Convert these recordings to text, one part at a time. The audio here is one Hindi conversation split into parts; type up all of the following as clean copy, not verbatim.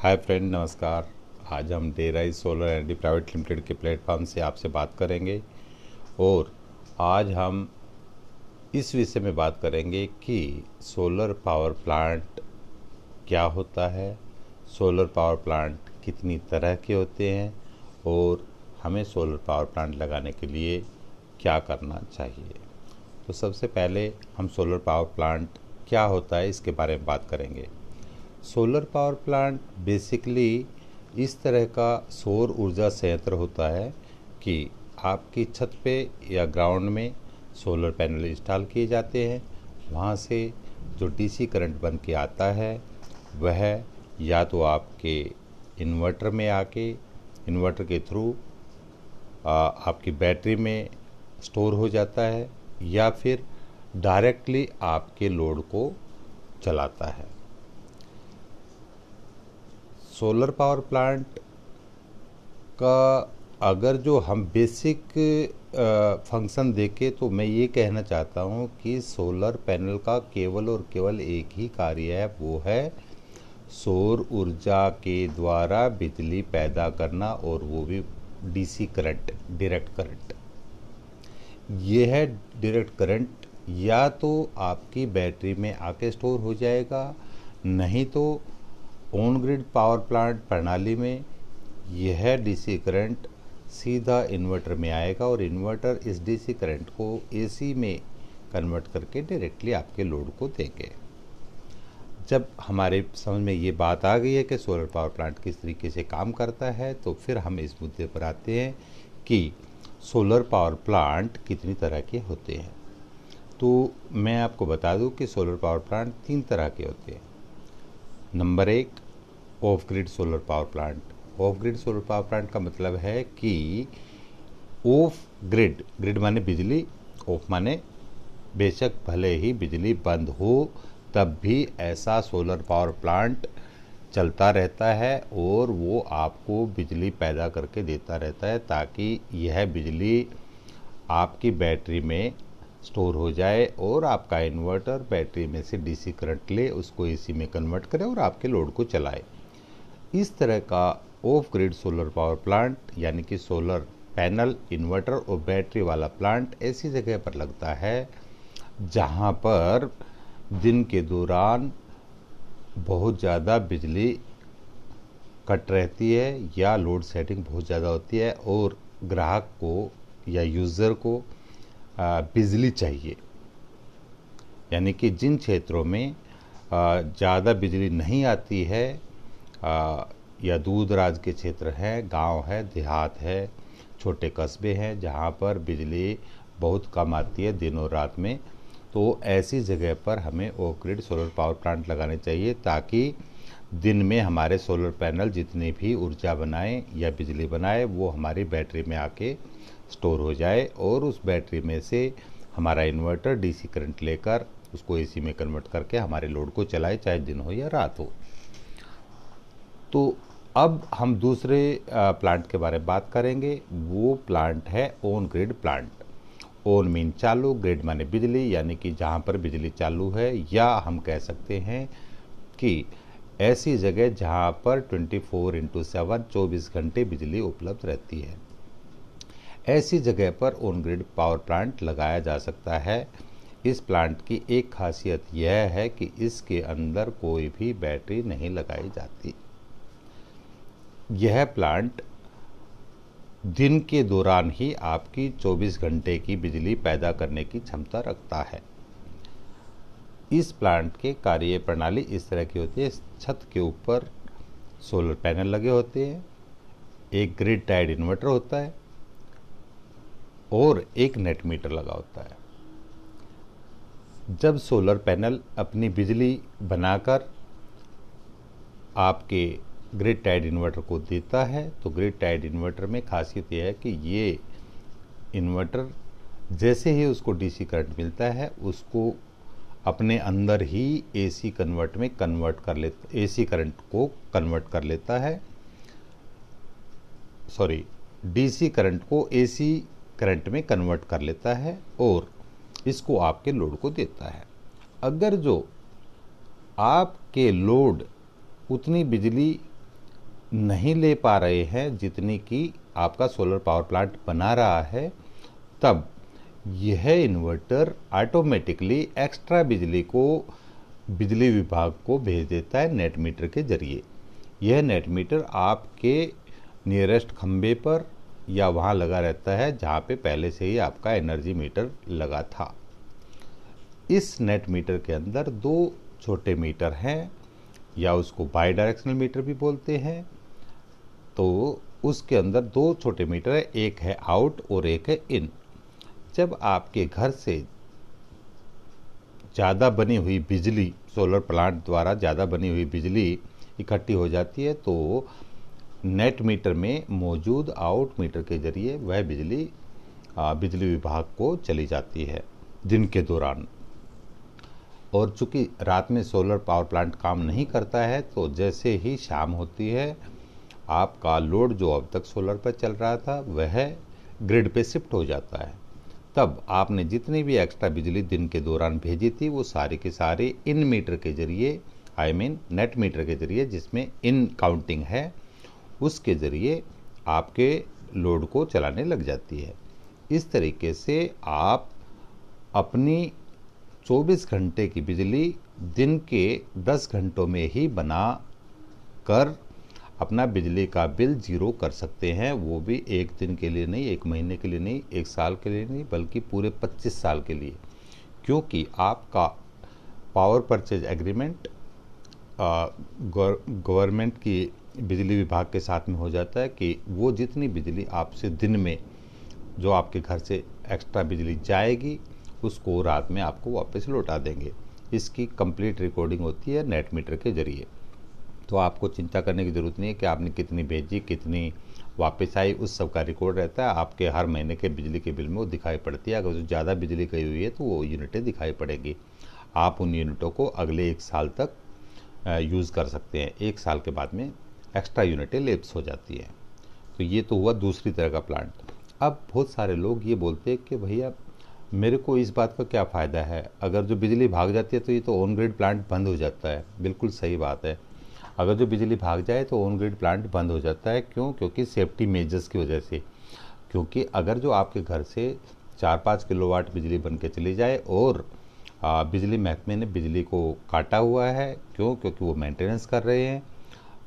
हाय फ्रेंड, नमस्कार। आज हम डेराइज सोलर एनर्जी प्राइवेट लिमिटेड के प्लेटफॉर्म से आपसे बात करेंगे और आज हम इस विषय में बात करेंगे कि सोलर पावर प्लांट क्या होता है, सोलर पावर प्लांट कितनी तरह के होते हैं और हमें सोलर पावर प्लांट लगाने के लिए क्या करना चाहिए। तो सबसे पहले हम सोलर पावर प्लांट क्या होता है इसके बारे में बात करेंगे। सोलर पावर प्लांट बेसिकली इस तरह का सौर ऊर्जा संयंत्र होता है कि आपकी छत पे या ग्राउंड में सोलर पैनल इंस्टॉल किए जाते हैं। वहाँ से जो डीसी करंट बन के आता है वह या तो आपके इन्वर्टर में आके इन्वर्टर के थ्रू आपकी बैटरी में स्टोर हो जाता है या फिर डायरेक्टली आपके लोड को चलाता है। सोलर पावर प्लांट का अगर जो हम बेसिक फंक्शन देखें तो मैं ये कहना चाहता हूँ कि सोलर पैनल का केवल और केवल एक ही कार्य है, वो है सौर ऊर्जा के द्वारा बिजली पैदा करना, और वो भी डीसी करंट, डायरेक्ट करंट। ये है डायरेक्ट करंट या तो आपकी बैटरी में आके स्टोर हो जाएगा, नहीं तो ऑन ग्रिड पावर प्लांट प्रणाली में यह डीसी करंट सीधा इन्वर्टर में आएगा और इन्वर्टर इस डीसी करंट को एसी में कन्वर्ट करके डायरेक्टली आपके लोड को देंगे। जब हमारे समझ में ये बात आ गई है कि सोलर पावर प्लांट किस तरीके से काम करता है, तो फिर हम इस मुद्दे पर आते हैं कि सोलर पावर प्लांट कितनी तरह के होते हैं। तो मैं आपको बता दूं कि सोलर पावर प्लांट 3 तरह के होते हैं। Number 1, of grid solar power plant. Of grid solar power plant का मतलब है कि ऑफ ग्रिड, ग्रिड माने बिजली, ऑफ माने बेशक भले ही बिजली बंद हो तब भी ऐसा सोलर पावर प्लांट चलता रहता है और वो आपको बिजली पैदा करके देता रहता है, ताकि यह बिजली आपकी बैटरी में स्टोर हो जाए और आपका इन्वर्टर बैटरी में से डीसी करंट ले उसको एसी में कन्वर्ट करे और आपके लोड को चलाए। इस तरह का of grid solar power plant यानी कि सोलर पैनल, इन्वर्टर और बैटरी वाला प्लांट ऐसी जगह पर लगता है जहां पर दिन के दौरान बहुत ज़्यादा बिजली कट रहती है या लोड सेटिंग बहुत ज़्यादा होती है और ग्राहक को या यूज़र को बिजली चाहिए। यानी कि जिन क्षेत्रों में ज़्यादा बिजली नहीं आती है या दूर दराज के क्षेत्र हैं, गांव है, देहात है, छोटे कस्बे हैं जहां पर बिजली बहुत कम आती है दिन और रात में, तो ऐसी जगह पर हमें of grid solar power plant लगाने चाहिए, ताकि दिन में हमारे सोलर पैनल जितनी भी ऊर्जा बनाए या बिजली बनाए वो हमारी बैटरी में आके स्टोर हो जाए और उस बैटरी में से हमारा इन्वर्टर डीसी करंट लेकर उसको एसी में कन्वर्ट करके हमारे लोड को चलाए, चाहे दिन हो या रात हो। तो अब हम दूसरे प्लांट के बारे में बात करेंगे। वो प्लांट है on grid plant. On mean चालू, ग्रिड माने बिजली, यानी कि जहाँ पर बिजली चालू है, या हम कह सकते हैं कि ऐसी जगह जहाँ पर 24/7 24 घंटे बिजली उपलब्ध रहती है, ऐसी जगह पर ऑन ग्रिड पावर प्लांट लगाया जा सकता है। इस प्लांट की एक खासियत यह है कि इसके अंदर कोई भी बैटरी नहीं लगाई जाती। यह प्लांट दिन के दौरान ही आपकी 24 घंटे की बिजली पैदा करने की क्षमता रखता है। इस प्लांट के कार्य प्रणाली इस तरह की होती है। छत के ऊपर सोलर पैनल लगे होते हैं, एक ग्रिड टाइड इन्वर्टर होता है और एक नेट मीटर लगा होता है। जब सोलर पैनल अपनी बिजली बनाकर आपके ग्रिड टाइड इन्वर्टर को देता है, तो ग्रिड टाइड इन्वर्टर में खासियत यह है कि ये इन्वर्टर जैसे ही उसको डीसी करंट मिलता है उसको अपने अंदर ही एसी कन्वर्ट में कन्वर्ट कर लेता, एसी करंट को कन्वर्ट कर लेता है, सॉरी, डीसी करंट को एसी करंट में कन्वर्ट कर लेता है और इसको आपके लोड को देता है। अगर जो आपके लोड उतनी बिजली नहीं ले पा रहे हैं जितनी कि आपका सोलर पावर प्लांट बना रहा है, तब यह इन्वर्टर ऑटोमेटिकली एक्स्ट्रा बिजली को बिजली विभाग को भेज देता है नेट मीटर के जरिए। यह नेट मीटर आपके नियरेस्ट खंबे पर या वहाँ लगा रहता है जहाँ पे पहले से ही आपका एनर्जी मीटर लगा था। इस नेट मीटर के अंदर दो छोटे मीटर हैं, या उसको बाई डायरेक्शनल मीटर भी बोलते हैं। तो उसके अंदर दो छोटे मीटर है, एक है आउट और एक है इन। जब आपके घर से ज़्यादा बनी हुई बिजली, सोलर प्लांट द्वारा ज़्यादा बनी हुई बिजली इकट्ठी हो जाती है, तो नेट मीटर में मौजूद आउट मीटर के जरिए वह बिजली बिजली विभाग को चली जाती है दिन के दौरान। और चूंकि रात में सोलर पावर प्लांट काम नहीं करता है, तो जैसे ही शाम होती है आपका लोड जो अब तक सोलर पर चल रहा था वह ग्रिड पे शिफ्ट हो जाता है। तब आपने जितनी भी एक्स्ट्रा बिजली दिन के दौरान भेजी थी वो सारी की सारी इन मीटर के जरिए, नेट मीटर के जरिए जिसमें इन काउंटिंग है, उसके जरिए आपके लोड को चलाने लग जाती है। इस तरीके से आप अपनी 24 घंटे की बिजली दिन के 10 घंटों में ही बना कर अपना बिजली का बिल जीरो कर सकते हैं। वो भी एक दिन के लिए नहीं, एक महीने के लिए नहीं, एक साल के लिए नहीं, बल्कि पूरे 25 साल के लिए। क्योंकि आपका पावर परचेज एग्रीमेंट गवर्नमेंट की बिजली विभाग के साथ में हो जाता है कि वो जितनी बिजली आपसे दिन में जो आपके घर से एक्स्ट्रा बिजली जाएगी उसको रात में आपको वापस लौटा देंगे। इसकी कंप्लीट रिकॉर्डिंग होती है नेट मीटर के जरिए। तो आपको चिंता करने की ज़रूरत नहीं है कि आपने कितनी भेजी, कितनी वापस आई, उस सब का रिकॉर्ड रहता है। आपके हर महीने के बिजली के बिल में वो दिखाई पड़ती है। अगर जो ज़्यादा बिजली गई हुई है तो वो यूनिटें दिखाई पड़ेगी। आप उन यूनिटों को अगले 1 साल तक यूज़ कर सकते हैं। 1 साल के बाद में एक्स्ट्रा यूनिटें लेप्स हो जाती हैं। तो ये तो हुआ दूसरी तरह का प्लांट। अब बहुत सारे लोग ये बोलते हैं कि भैया मेरे को इस बात का क्या फ़ायदा है, अगर जो बिजली भाग जाती है तो ये तो ऑन ग्रिड प्लांट बंद हो जाता है। बिल्कुल सही बात है, अगर जो बिजली भाग जाए तो ऑन ग्रिड प्लांट बंद हो जाता है। क्यों? क्योंकि सेफ्टी मेजर्स की वजह से। क्योंकि अगर जो आपके घर से 4-5 किलोवाट बिजली बन के चली जाए और बिजली महकमे ने बिजली को काटा हुआ है, क्यों? क्योंकि वो मेंटेनेंस कर रहे हैं,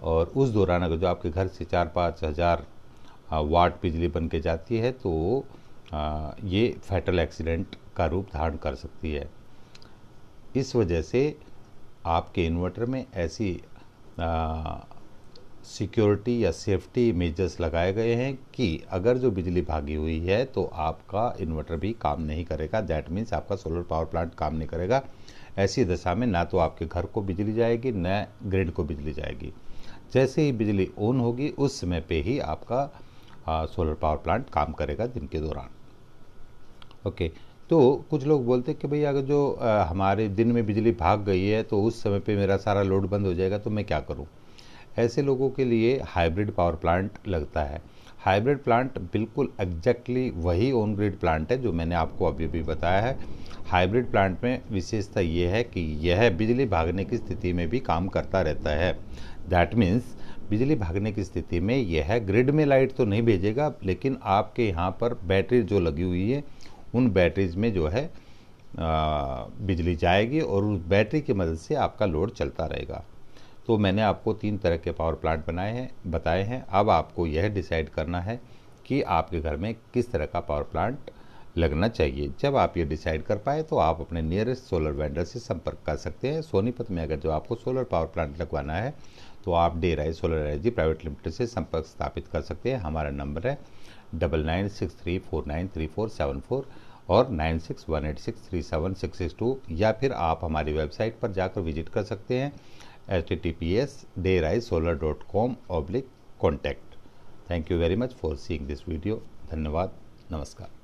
और उस दौरान अगर जो आपके घर से 4-5 हज़ार वाट बिजली बन के जाती है तो ये फैटल एक्सीडेंट का रूप धारण कर सकती है। इस वजह से आपके इन्वर्टर में ऐसी सिक्योरिटी या सेफ्टी मेजर्स लगाए गए हैं कि अगर जो बिजली भागी हुई है तो आपका इन्वर्टर भी काम नहीं करेगा। दैट मीन्स आपका सोलर पावर प्लांट काम नहीं करेगा। ऐसी दशा में ना तो आपके घर को बिजली जाएगी, न ग्रिड को बिजली जाएगी। जैसे ही बिजली ऑन होगी उस समय पे ही आपका सोलर पावर प्लांट काम करेगा दिन के दौरान। ओके, तो कुछ लोग बोलते हैं कि भाई अगर जो हमारे दिन में बिजली भाग गई है तो उस समय पे मेरा सारा लोड बंद हो जाएगा, तो मैं क्या करूं? ऐसे लोगों के लिए हाइब्रिड पावर प्लांट लगता है। हाइब्रिड प्लांट बिल्कुल एग्जैक्टली वही ऑन ग्रिड प्लांट है जो मैंने आपको अभी भी बताया है। हाइब्रिड प्लांट में विशेषता ये है कि यह बिजली भागने की स्थिति में भी काम करता रहता है। दैट मीन्स बिजली भागने की स्थिति में यह ग्रिड में लाइट तो नहीं भेजेगा, लेकिन आपके यहाँ पर बैटरी जो लगी हुई है उन बैटरीज में जो है बिजली जाएगी और उस बैटरी की मदद से आपका लोड चलता रहेगा। तो मैंने आपको 3 तरह के पावर प्लांट बताए हैं। अब आपको यह डिसाइड करना है कि आपके घर में किस तरह का पावर प्लांट लगना चाहिए। जब आप ये डिसाइड कर पाए तो आप अपने नियरेस्ट सोलर वेंडर से संपर्क कर सकते हैं। सोनीपत में अगर जो आपको सोलर पावर प्लांट लगवाना है तो आप day rise solar energy private limited से संपर्क स्थापित कर सकते हैं। हमारा नंबर है 9963493474 और 9618637662, या फिर आप हमारी वेबसाइट पर जाकर विजिट कर सकते हैं https://dayrisesolar.com/contact। Thank you very much for seeing this video. धन्यवाद, नमस्कार।